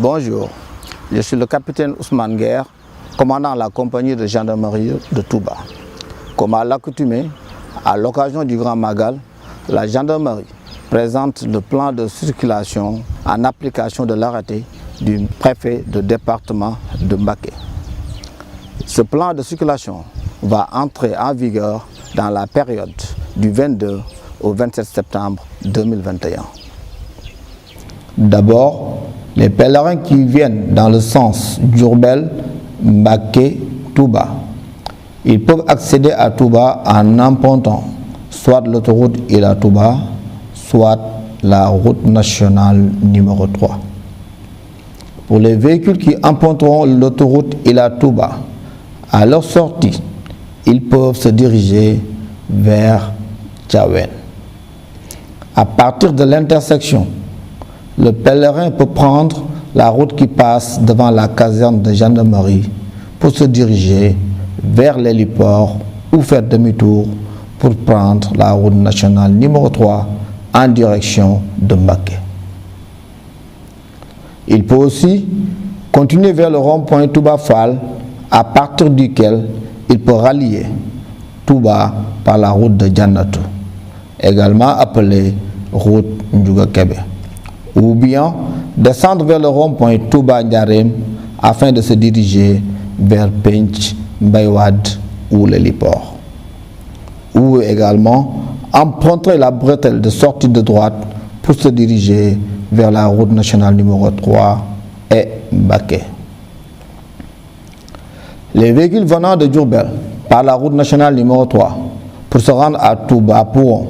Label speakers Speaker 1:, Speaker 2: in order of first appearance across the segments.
Speaker 1: Bonjour, je suis le capitaine Ousmane Guerre, commandant la compagnie de gendarmerie de Touba. Comme à l'accoutumée, à l'occasion du Grand Magal, la gendarmerie présente le plan de circulation en application de l'arrêté du préfet de département de Mbacké. Ce plan de circulation va entrer en vigueur dans la période du 22 au 27 septembre 2021. D'abord, les pèlerins qui viennent dans le sens Diourbel-Mbacké-Touba, ils peuvent accéder à Touba en empruntant soit l'autoroute Ila-Touba, soit la route nationale numéro 3. Pour les véhicules qui emprunteront l'autoroute Ila-Touba, à leur sortie, ils peuvent se diriger vers Thiawéne. À partir de l'intersection, le pèlerin peut prendre la route qui passe devant la caserne de gendarmerie pour se diriger vers l'héliport ou faire demi-tour pour prendre la route nationale numéro 3 en direction de Mbacké. Il peut aussi continuer vers le rond-point Touba Fall, à partir duquel il peut rallier Touba par la route de Jannatou, également appelée route Ndiouga Kébé, ou bien descendre vers le rond-point Touba Ndiarème afin de se diriger vers Pench, Mbaye-Wade ou l'héliport, ou également emprunter la bretelle de sortie de droite pour se diriger vers la route nationale numéro 3 et Mbacké. Les véhicules venant de Diourbel par la route nationale numéro 3 pour se rendre à Touba pourront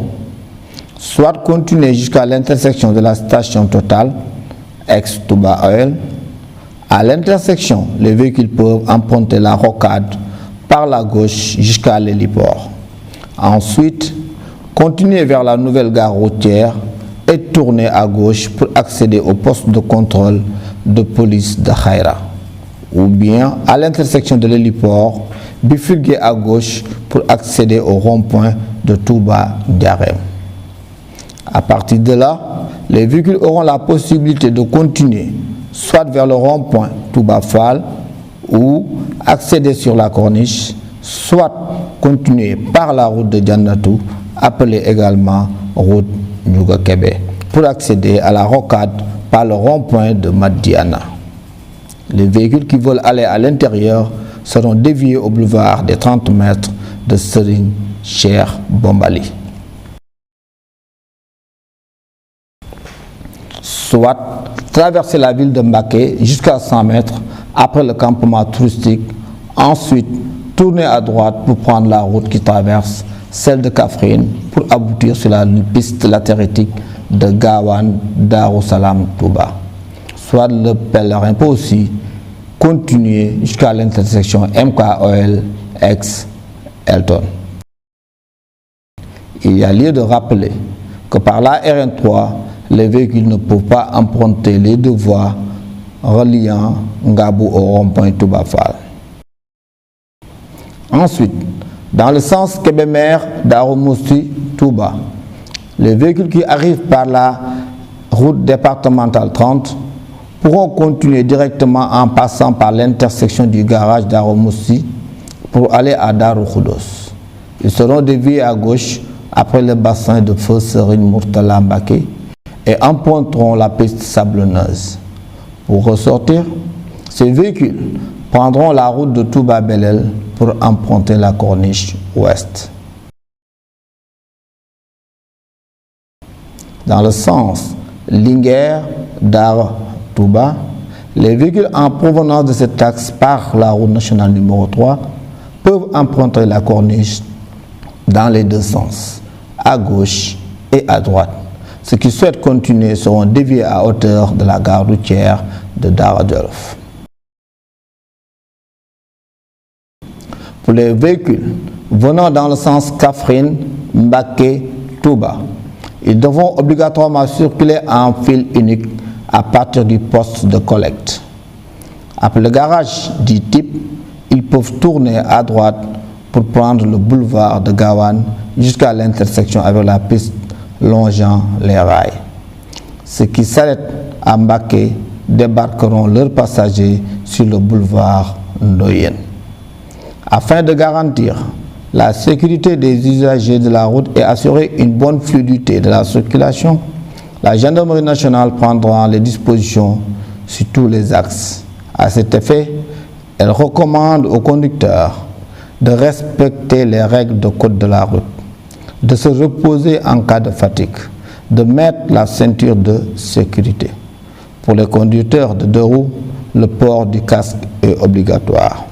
Speaker 1: soit continuer jusqu'à l'intersection de la station Total, ex-Touba Oil. À l'intersection, les véhicules peuvent emprunter la rocade par la gauche jusqu'à l'héliport. Ensuite, continuer vers la nouvelle gare routière et tourner à gauche pour accéder au poste de contrôle de police de Khaïra. Ou bien, à l'intersection de l'héliport, bifurquer à gauche pour accéder au rond-point de Touba Ndiarème. À partir de là, les véhicules auront la possibilité de continuer soit vers le rond-point Touba Fall ou accéder sur la corniche, soit continuer par la route de Jannatou, appelée également route Ndiouga Kébé, pour accéder à la rocade par le rond-point de Madiana. Les véhicules qui veulent aller à l'intérieur seront déviés au boulevard des 30 mètres de Serigne Cheikh Bombali. Soit traverser la ville de Mbacké jusqu'à 100 mètres après le campement touristique, ensuite tourner à droite pour prendre la route qui traverse celle de Kaffrine pour aboutir sur la piste latéritique de Gawane Darou Salam Touba. Soit le pèlerin peut aussi continuer jusqu'à l'intersection MKOL ex Elton. Il y a lieu de rappeler que par la RN3, les véhicules ne peuvent pas emprunter les deux voies reliant Ngabou au rond-point Touba Fall. Ensuite, dans le sens Kébémer Darou Mousty Touba, les véhicules qui arrivent par la route départementale 30 pourront continuer directement en passant par l'intersection du garage Darou Mousty pour aller à Darou Khoudoss. Ils seront déviés à gauche après le bassin de feu Serigne Mourtala Mbacké et emprunteront la piste sablonneuse. Pour ressortir, ces véhicules prendront la route de Touba Belel pour emprunter la corniche ouest. Dans le sens Linguère Dar Touba, les véhicules en provenance de cet axe par la route nationale numéro 3 peuvent emprunter la corniche dans les deux sens, à gauche et à droite. Ceux qui souhaitent continuer seront déviés à hauteur de la gare routière de Daara Djolof. Pour les véhicules venant dans le sens Kaffrine, Mbacké, Touba, ils devront obligatoirement circuler en file unique à partir du poste de collecte. Après le garage du type, ils peuvent tourner à droite pour prendre le boulevard de Gawane jusqu'à l'intersection avec la piste longeant les rails. Ceux qui s'arrêtent à Mbacké débarqueront leurs passagers sur le boulevard Ndoyen. Afin de garantir la sécurité des usagers de la route et assurer une bonne fluidité de la circulation, la gendarmerie nationale prendra les dispositions sur tous les axes. À cet effet, elle recommande aux conducteurs de respecter les règles de code de la route, de se reposer en cas de fatigue, de mettre la ceinture de sécurité. Pour les conducteurs de deux roues, le port du casque est obligatoire.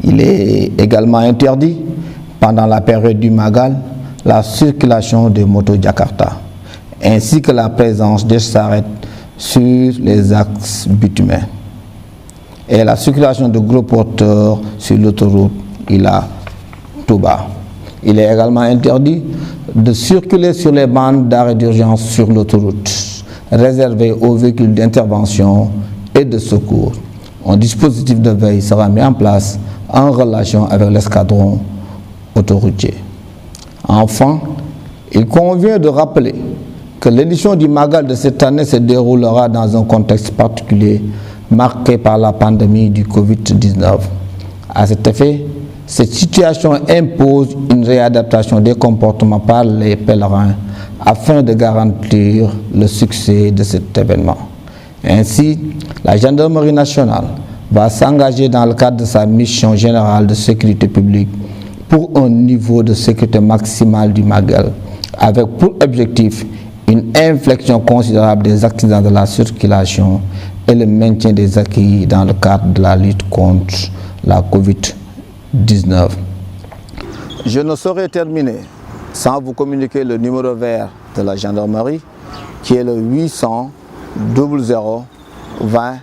Speaker 1: Il est également interdit, pendant la période du Magal, la circulation des motos Jakarta, ainsi que la présence des charrettes sur les axes bitumés et la circulation de gros porteurs sur l'autoroute Ila-Touba. Il est également interdit de circuler sur les bandes d'arrêt d'urgence sur l'autoroute, réservées aux véhicules d'intervention et de secours. Un dispositif de veille sera mis en place en relation avec l'escadron autoroutier. Enfin, il convient de rappeler que l'édition du Magal de cette année se déroulera dans un contexte particulier marqué par la pandémie du Covid-19. À cet effet, cette situation impose une réadaptation des comportements par les pèlerins afin de garantir le succès de cet événement. Ainsi, la gendarmerie nationale va s'engager dans le cadre de sa mission générale de sécurité publique pour un niveau de sécurité maximale du Magal, avec pour objectif une inflexion considérable des accidents de la circulation et le maintien des acquis dans le cadre de la lutte contre la Covid-19. Je ne saurais terminer sans vous communiquer le numéro vert de la gendarmerie qui est le 800 00 20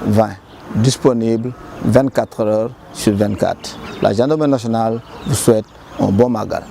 Speaker 1: 20, disponible 24 heures sur 24. La gendarmerie nationale vous souhaite un bon Magal.